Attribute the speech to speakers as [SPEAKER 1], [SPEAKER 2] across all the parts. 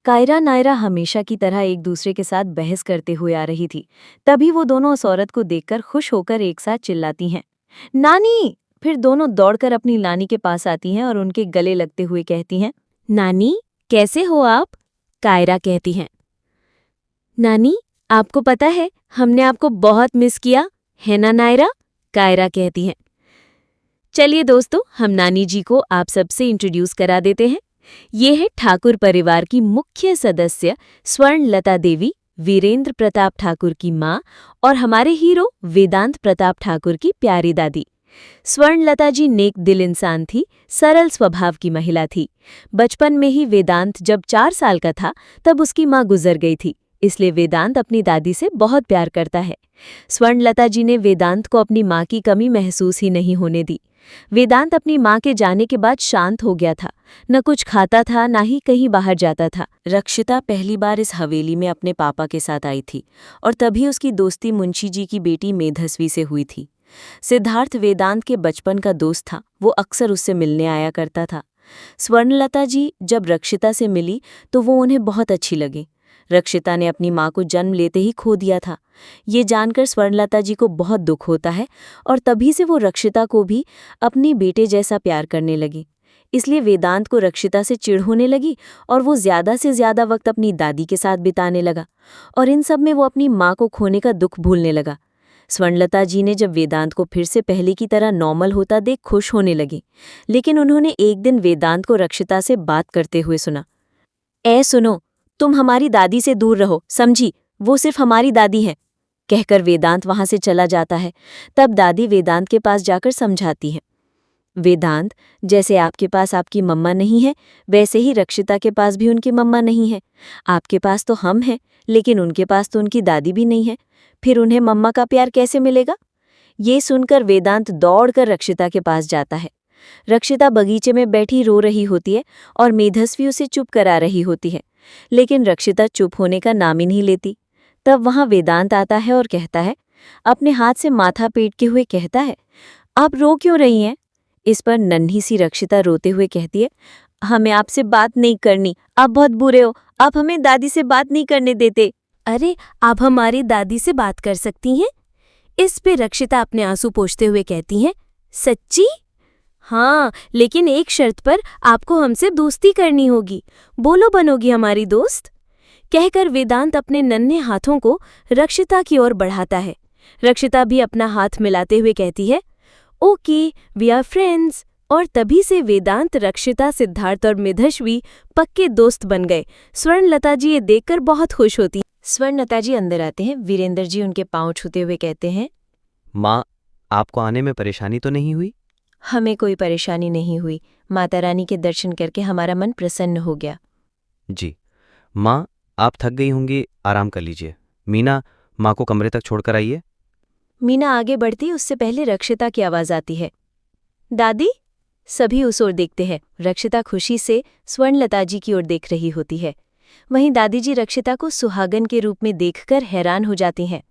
[SPEAKER 1] कायरा नायरा हमेशा की तरह एक दूसरे के साथ बहस करते हुए आ रही थी। तभी वो दोनों उस औरत को देखकर खुश होकर एक साथ चिल्लाती हैं, नानी। फिर दोनों दौड़कर अपनी नानी के पास आती हैं और उनके गले लगते हुए कहती हैं,
[SPEAKER 2] नानी, कैसे हो आप? कायरा कहती हैं। नानी, आपको पता है हमने आपको बहुत मिस किया है ना नायरा? कायरा कहती हैं। चलिए दोस्तों, हम नानी जी को आप सबसे इंट्रोड्यूस करा देते हैं। ये है ठाकुर परिवार की मुख्य सदस्य स्वर्णलता देवी, वीरेंद्र प्रताप ठाकुर की माँ और हमारे हीरो वेदांत प्रताप ठाकुर की प्यारी दादी। स्वर्णलता जी नेक दिल इंसान थी, सरल स्वभाव की महिला थी। बचपन में ही वेदांत जब 4 साल का था तब उसकी माँ गुजर गई थी, इसलिए वेदांत अपनी दादी से बहुत प्यार करता है। स्वर्णलता जी ने वेदांत को अपनी माँ की कमी महसूस ही नहीं होने दी। वेदांत अपनी माँ के जाने के बाद शांत हो गया था, न कुछ खाता था न ही कहीं बाहर जाता था। रक्षिता पहली बार इस हवेली में अपने पापा के साथ आई थी और तभी उसकी दोस्ती मुंशी जी की बेटी मेधस्वी से हुई थी। सिद्धार्थ वेदांत के बचपन का दोस्त था, वो अक्सर उससे मिलने आया करता था। स्वर्णलता जी जब रक्षिता से मिली तो वो उन्हें बहुत अच्छी लगी। रक्षिता ने अपनी माँ को जन्म लेते ही खो दिया था। ये जानकर स्वर्णलता जी को बहुत दुख होता है और तभी से वो रक्षिता को भी अपनी बेटे जैसा प्यार करने लगी। इसलिए वेदांत को रक्षिता से चिढ़ होने लगी और वो ज़्यादा से ज़्यादा वक्त अपनी दादी के साथ बिताने लगा और इन सब में वो अपनी माँ को खोने का दुख भूलने लगा। स्वर्णलता जी ने जब वेदांत को फिर से पहले की तरह नॉर्मल होता देख खुश होने लगी, लेकिन उन्होंने एक दिन वेदांत को रक्षिता से बात करते हुए सुना। सुनो, तुम हमारी दादी से दूर रहो, समझी? वो सिर्फ हमारी दादी है, कहकर वेदांत वहां से चला जाता है। तब दादी वेदांत के पास जाकर समझाती हैं, वेदांत, जैसे आपके पास आपकी मम्मा नहीं है, वैसे ही रक्षिता के पास भी उनकी मम्मा नहीं है। आपके पास तो हम हैं, लेकिन उनके पास तो उनकी दादी भी नहीं है। फिर उन्हें मम्मा का प्यार कैसे मिलेगा? ये सुनकर वेदांत दौड़कर रक्षिता के पास जाता है। रक्षिता बगीचे में बैठी रो रही होती है और मेधस्वी उसे चुप करा रही होती है, लेकिन रक्षिता चुप होने का नाम ही नहीं लेती। तब वहां वेदांत आता है और कहता है, अपने हाथ से माथा पीटते हुए कहता है, आप रो क्यों रही हैं? इस पर नन्ही सी रक्षिता रोते हुए कहती है, हमें आपसे बात नहीं करनी, आप बहुत बुरे हो, आप हमें दादी से बात नहीं करने देते। अरे, आप हमारी दादी से बात कर सकती हैं? इस पे रक्षिता अपने आंसू पोंछते हुए कहती हैं, सच्ची? हाँ, लेकिन एक शर्त पर आपको हमसे दोस्ती करनी होगी। बोलो, बनोगी हमारी दोस्त? कहकर वेदांत अपने नन्हे हाथों को रक्षिता की ओर बढ़ाता है। रक्षिता भी अपना हाथ मिलाते हुए कहती है, ओके, वी आर फ्रेंड्स। और तभी से वेदांत, रक्षिता, सिद्धार्थ और मेधस्वी पक्के दोस्त बन गए। स्वर्णलता जी ये देखकर बहुत खुश होती।
[SPEAKER 1] स्वर्णलता जी अंदर आते हैं। वीरेंद्र जी उनके पांव छूते हुए कहते हैं,
[SPEAKER 3] माँ, आपको आने में परेशानी तो नहीं हुई?
[SPEAKER 1] हमें कोई परेशानी नहीं हुई। माता रानी के दर्शन करके हमारा मन प्रसन्न हो गया।
[SPEAKER 3] जी। माँ, आप थक गई होंगी, आराम कर लीजिए। मीना, माँ को कमरे तक छोड़कर आइए।
[SPEAKER 1] मीना आगे बढ़ती, उससे पहले रक्षिता की आवाज आती है, दादी। सभी उस ओर देखते हैं। रक्षिता खुशी से स्वर्णलता जी की ओर देख रही होती है। वहीं दादी जी रक्षिता को सुहागन के रूप में देखकर हैरान हो जाती हैं।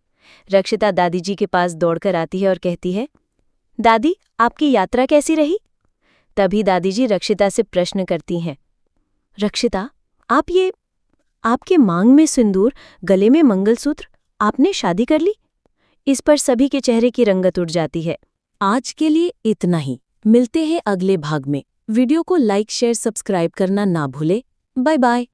[SPEAKER 1] रक्षिता दादी जी के पास दौड़कर आती है और कहती है, दादी, आपकी यात्रा कैसी रही? तभी दादी जी रक्षिता से प्रश्न करती हैं, रक्षिता, आपके मांग में सिंदूर, गले में मंगलसूत्र, आपने शादी कर ली? इस पर सभी के चेहरे की रंगत उड़ जाती है।
[SPEAKER 2] आज के लिए इतना ही। मिलते हैं अगले भाग में। वीडियो को लाइक, शेयर, सब्सक्राइब करना ना भूले। Bye bye.